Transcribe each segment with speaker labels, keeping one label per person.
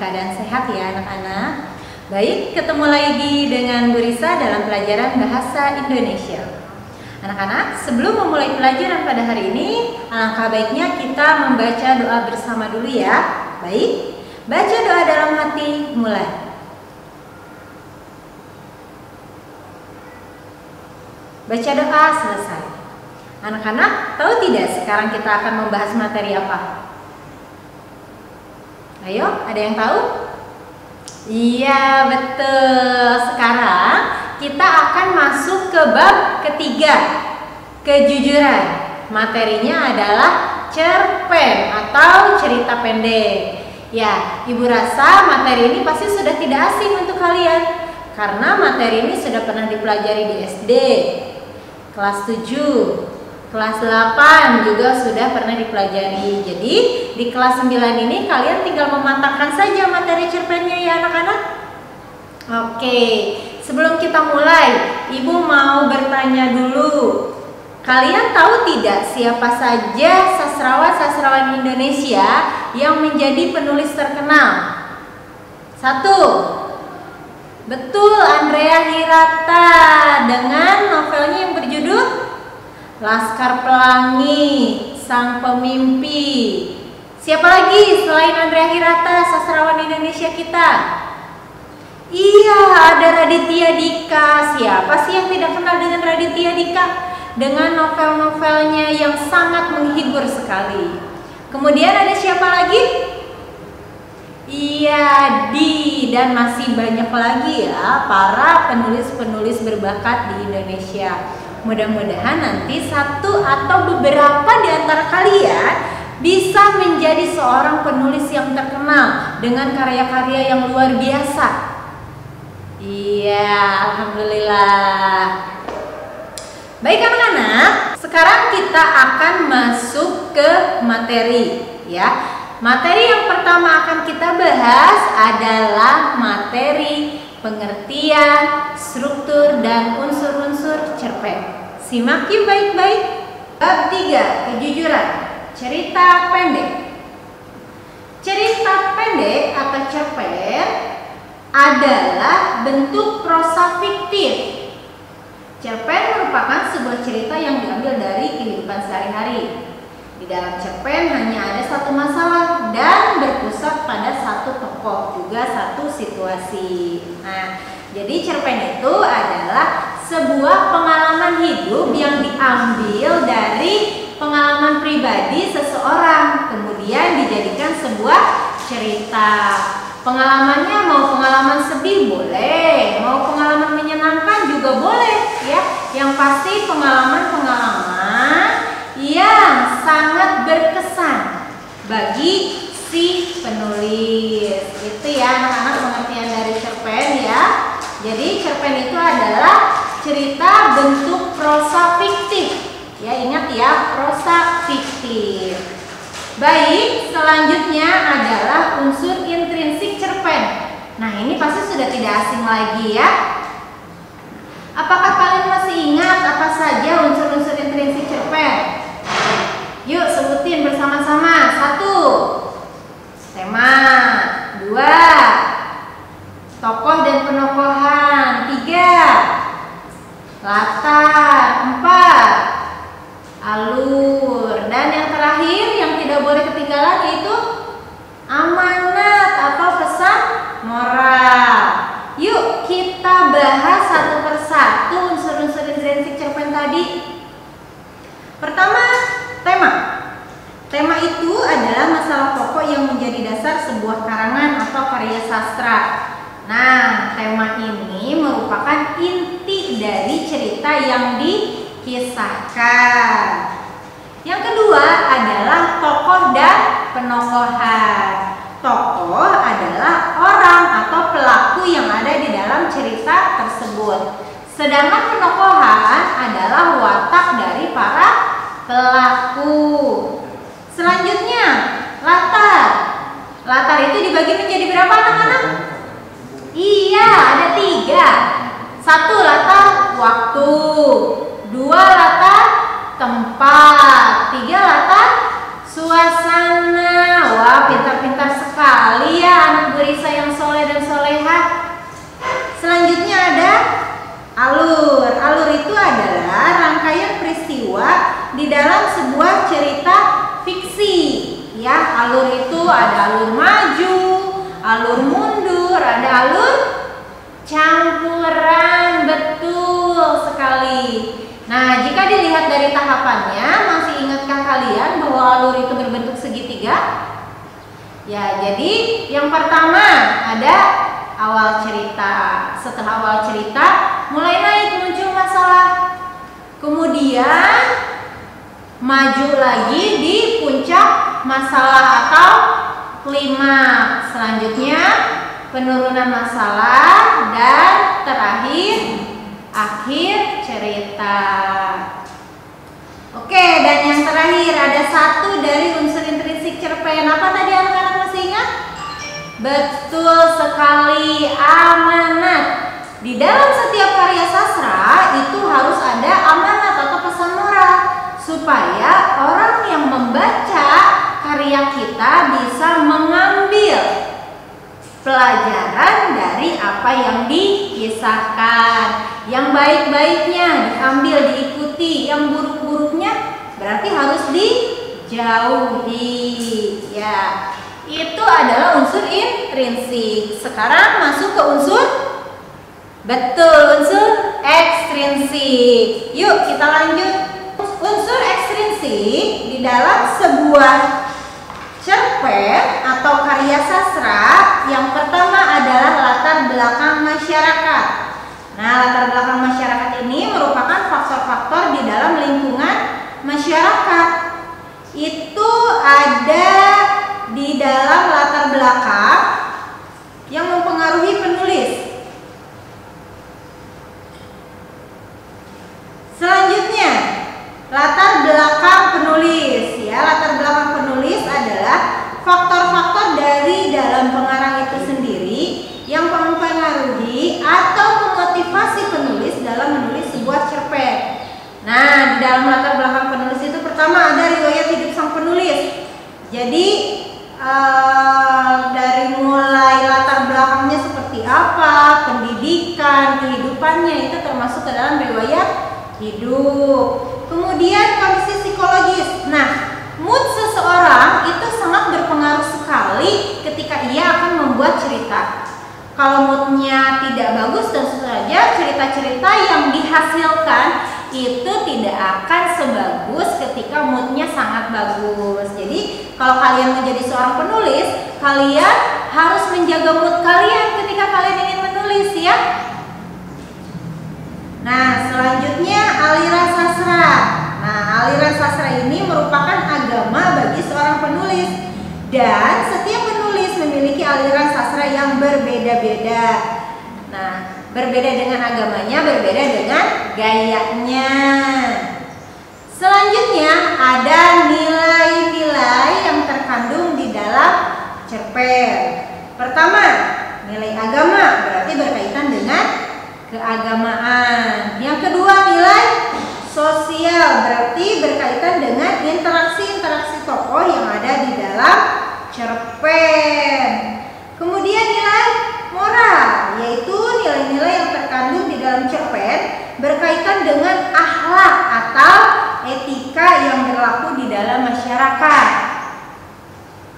Speaker 1: keadaan sehat ya anak-anak. Baik, ketemu lagi dengan Bu Risa dalam pelajaran Bahasa Indonesia. Anak-anak, sebelum memulai pelajaran pada hari ini, alangkah baiknya kita membaca doa bersama dulu ya. Baik, baca doa dalam hati, mulai. Baca doa selesai. Anak-anak, tahu tidak sekarang kita akan membahas materi apa? Ayo, ada yang tahu? Iya, betul. Sekarang kita akan masuk ke bab ketiga, kejujuran. Materinya adalah cerpen atau cerita pendek. Ya, Ibu rasa materi ini pasti sudah tidak asing untuk kalian, karena materi ini sudah pernah dipelajari di SD, kelas 7, kelas 8 juga sudah pernah dipelajari. Jadi di kelas 9 ini kalian tinggal mematangkan saja materi cerpennya ya anak-anak. Oke, sebelum kita mulai, Ibu mau bertanya dulu. Kalian tahu tidak siapa saja sastrawan-sastrawan Indonesia yang menjadi penulis terkenal? 1. Betul, Andrea Hirata dengan novelnya yang berjudul Laskar Pelangi, Sang Pemimpi. Siapa lagi selain Andrea Hirata sastrawan Indonesia kita? Iya, ada Raditya Dika. Siapa sih yang tidak kenal dengan Raditya Dika? Dengan novel-novelnya yang sangat menghibur sekali. Kemudian ada siapa lagi? Iya, dan masih banyak lagi ya para penulis-penulis berbakat di Indonesia. Mudah-mudahan nanti satu atau beberapa di antara kalian bisa menjadi seorang penulis yang terkenal dengan karya-karya yang luar biasa. Iya, alhamdulillah. Baik anak-anak, sekarang kita akan masuk ke materi ya. Materi yang pertama akan kita bahas adalah materi pengertian, struktur, dan unsur-unsur cerpen. Simak yuk baik-baik. Bab 3, kejujuran. Cerita pendek. Cerita pendek atau cerpen adalah bentuk prosa fiktif. Cerpen merupakan sebuah cerita yang diambil dari kehidupan sehari-hari. Di dalam cerpen hanya ada satu masalah dan berpusat pada satu tokoh, juga satu situasi. Nah, jadi cerpen itu adalah sebuah pengalaman hidup yang diambil dari pengalaman pribadi seseorang, kemudian dijadikan sebuah cerita. Pengalamannya mau pengalaman sedih boleh, mau pengalaman menyenangkan juga boleh ya. Yang pasti pengalaman-pengalaman yang sangat berkesan bagi si penulis. Itu ya anak-anak pengertian dari cerpen ya. Jadi cerpen itu adalah cerita bentuk prosa fiktif. Ya, ingat ya, prosa fiktif. Baik, selanjutnya adalah unsur intrinsik cerpen. Nah, ini pasti sudah tidak asing lagi ya. Apakah kalian masih ingat apa saja unsur-unsur intrinsik cerpen? Yuk sebutin bersama-sama. 1. Tema. 2. Tokoh dan penokohan. 3. Latar. 4. Alur. Dan yang terakhir yang tidak boleh ketinggalan yaitu amanat atau pesan moral. Yuk kita bahas satu persatu unsur-unsur intrinsik cerpen tadi. Pertama, tema. Tema itu adalah masalah pokok yang menjadi dasar sebuah karangan atau karya sastra. Nah, tema ini merupakan inti dari cerita yang dikisahkan. Yang kedua adalah tokoh dan penokohan. Tokoh adalah orang atau pelaku yang ada di dalam cerita tersebut. Sedangkan penokohan adalah watak dari para pelaku. Selanjutnya, latar. Latar itu dibagi menjadi berapa anak-anak? Iya, ada 3. 1 latar waktu, 2 latar tempat, 3 latar suasana. Wah, pintar-pintar sekali ya anak Bu Risa Alur. Alur itu adalah rangkaian peristiwa di dalam sebuah cerita fiksi. Ya, alur itu ada alur maju, alur mundur, ada alur campuran. Betul sekali. Nah, jika dilihat dari tahapannya, masih ingatkah kalian bahwa alur itu berbentuk segitiga? Ya, jadi yang pertama ada awal cerita. Setelah awal cerita, mulai naik muncul masalah. Kemudian maju lagi di puncak masalah atau klimaks. Selanjutnya penurunan masalah dan terakhir akhir cerita. Oke, dan yang terakhir ada satu dari unsur intrinsik cerpen. Apa tadi anak-anak masih ingat? Betul sekali, amanat. Di dalam setiap karya sastra itu harus ada amanat atau pesan moral supaya orang yang membaca karya kita bisa mengambil pelajaran dari apa yang dikisahkan. Yang baik-baiknya diambil, diikuti, yang buruk-buruknya berarti harus dijauhi. Ya, itu adalah unsur intrinsik. Sekarang masuk ke unsur, betul, unsur ekstrinsik. Yuk kita lanjut. Unsur ekstrinsik di dalam sebuah cerpen atau karya sastra, yang pertama adalah latar belakang masyarakat. Nah, latar belakang masyarakat ini merupakan faktor-faktor di dalam lingkungan masyarakat. Itu ada di dalam latar belakang yang mempengaruhi penulis. Selanjutnya, latar belakang penulis. Ya, latar belakang penulis adalah faktor-faktor dari dalam pengarang itu sendiri yang mempengaruhi atau memotivasi penulis dalam menulis sebuah cerpen. Nah, di dalam latar belakang penulis itu pertama ada riwayat hidup sang penulis. Jadi dari mulai latar belakangnya seperti apa, pendidikan, kehidupannya itu termasuk ke dalam riwayat hidup. Kemudian kondisi psikologis. Nah, mood seseorang itu sangat berpengaruh sekali ketika ia akan membuat cerita. Kalau moodnya tidak bagus, tentu saja cerita-cerita yang dihasilkan itu tidak akan sebagus ketika moodnya sangat bagus. Jadi kalau kalian menjadi seorang penulis, kalian harus menjaga mood kalian ketika kalian ingin menulis, ya. Nah, selanjutnya aliran sastra. Nah, aliran sastra ini merupakan agama bagi seorang penulis, dan setiap penulis memiliki aliran sastra yang berbeda-beda. Nah, berbeda dengan agamanya, berbeda dengan gayanya. Selanjutnya ada nilai-nilai yang terkandung di dalam cerpen. Pertama, nilai agama berarti berkaitan dengan keagamaan. Yang kedua, nilai sosial berarti berkaitan dengan interaksi-interaksi tokoh yang ada di dalam cerpen. Kemudian nilai moral, yaitu nilai-nilai yang terkandung di dalam cerpen berkaitan dengan akhlak atau etika yang berlaku di dalam masyarakat.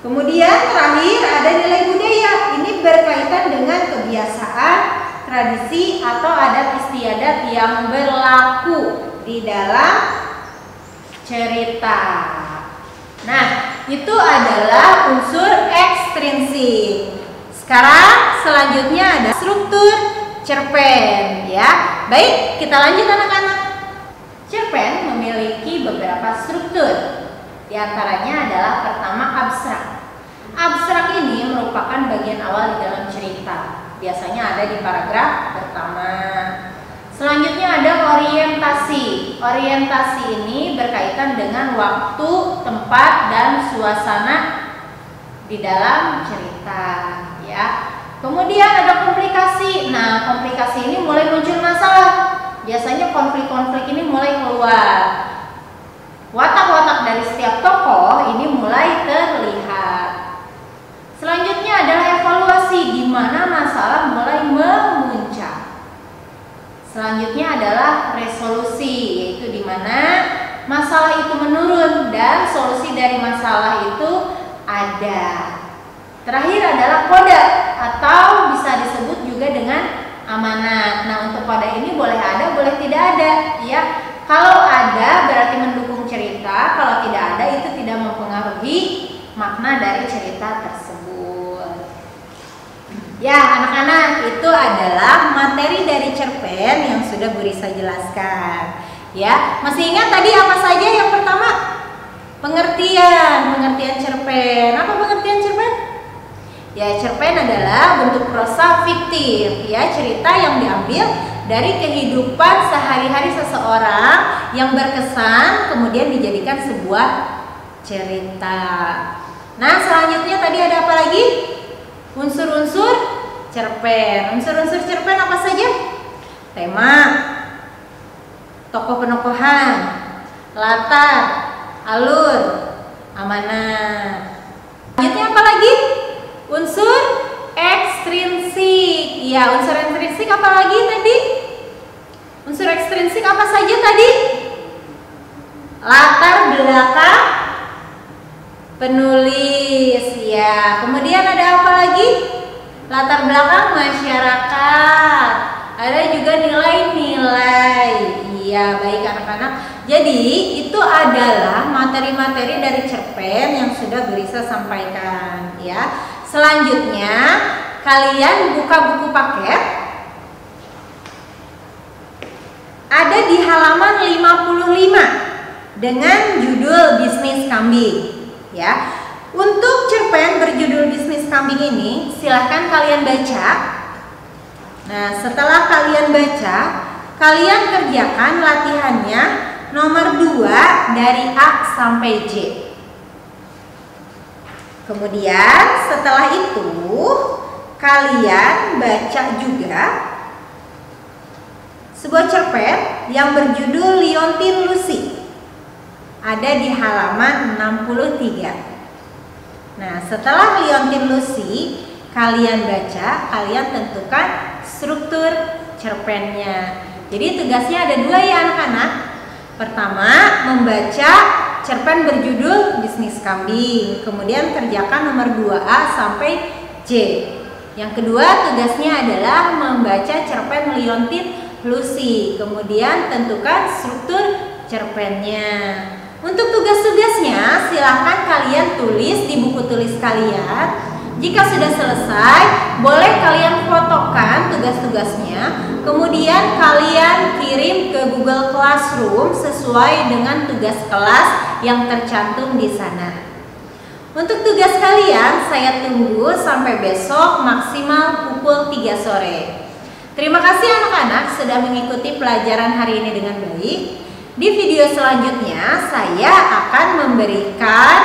Speaker 1: Kemudian terakhir ada nilai budaya. Ini berkaitan dengan kebiasaan, tradisi atau adat istiadat yang berlaku di dalam cerita. Nah, itu adalah unsur ekstrinsik. Sekarang selanjutnya ada struktur cerpen, ya. Baik, kita lanjut anak-anak. Cerpen memiliki beberapa struktur. Di antaranya adalah pertama, abstrak. Abstrak ini merupakan bagian awal di dalam cerita. Biasanya ada di paragraf pertama. Selanjutnya ada orientasi. Orientasi ini berkaitan dengan waktu, tempat, dan suasana di dalam cerita, ya. Kemudian ada komplikasi. Nah, komplikasi ini mulai muncul masalah. Biasanya konflik-konflik ini mulai keluar. Watak-watak dari setiap tokoh ini mulai terlihat. Selanjutnya adalah evaluasi, di mana masalah mulai memuncak. Selanjutnya adalah resolusi, yaitu di mana masalah itu menurun dan solusi dari masalah itu ada. Terakhir adalah kode atau bisa disebut juga dengan amanat. Nah, untuk kode ini boleh ada, boleh tidak ada, ya. Kalau ada berarti mendukung cerita, kalau tidak ada itu tidak mempengaruhi makna dari cerita tersebut. Ya, anak-anak, itu adalah materi dari cerpen yang sudah Bu Risa jelaskan. Ya, masih ingat tadi apa saja? Yang pertama, pengertian cerpen. Apa pengertian cerpen? Ya, cerpen adalah bentuk prosa fiktif, ya, cerita yang diambil dari kehidupan sehari-hari seseorang yang berkesan kemudian dijadikan sebuah cerita. Nah, selanjutnya tadi ada apa lagi? Unsur-unsur cerpen. Unsur-unsur cerpen apa saja? Tema, tokoh penokohan, latar, alur, amanat. Selanjutnya apa lagi? Unsur ekstrinsik. Ya, unsur ekstrinsik apa lagi tadi? Unsur ekstrinsik apa saja tadi? Latar belakang penulis. Ya, kemudian ada apa lagi? Latar belakang masyarakat. Ada juga nilai-nilai. Iya, baik anak-anak. Jadi itu adalah materi-materi dari cerpen yang sudah Bu Risa sampaikan, ya. Selanjutnya kalian buka buku paket. Ada di halaman 55 dengan judul Bisnis Kambing, ya. Untuk cerpen berjudul Bisnis Kambing ini silahkan kalian baca. Nah, setelah kalian baca, kalian kerjakan latihannya nomor 2 dari A sampai J. Kemudian setelah itu kalian baca juga sebuah cerpen yang berjudul Liontin Lucy. Ada di halaman 63. Nah, setelah Liontin Lucy kalian baca, kalian tentukan struktur cerpennya. Jadi tugasnya ada 2 ya anak-anak. Pertama, membaca cerpen berjudul Bisnis Kambing. Kemudian kerjakan nomor 2A sampai J. Yang kedua, tugasnya adalah membaca cerpen Liontin Lucy. Kemudian tentukan struktur cerpennya. Untuk tugas-tugasnya silahkan kalian tulis di buku tulis kalian. Jika sudah selesai, boleh kalian fotokan tugas-tugasnya. Kemudian kalian kirim ke Google Classroom sesuai dengan tugas kelas yang tercantum di sana. Untuk tugas kalian saya tunggu sampai besok maksimal pukul 3 sore. Terima kasih anak-anak sudah mengikuti pelajaran hari ini dengan baik. Di video selanjutnya saya akan memberikan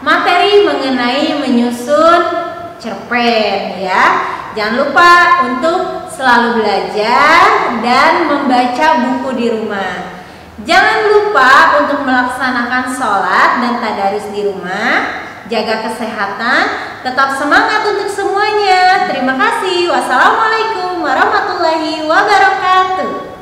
Speaker 1: materi mengenai menyusun cerpen, ya. Jangan lupa untuk selalu belajar dan membaca buku di rumah. Jangan lupa untuk melaksanakan sholat dan tadarus di rumah. Jaga kesehatan, tetap semangat untuk semuanya. Terima kasih. Wassalamualaikum warahmatullahi wabarakatuh.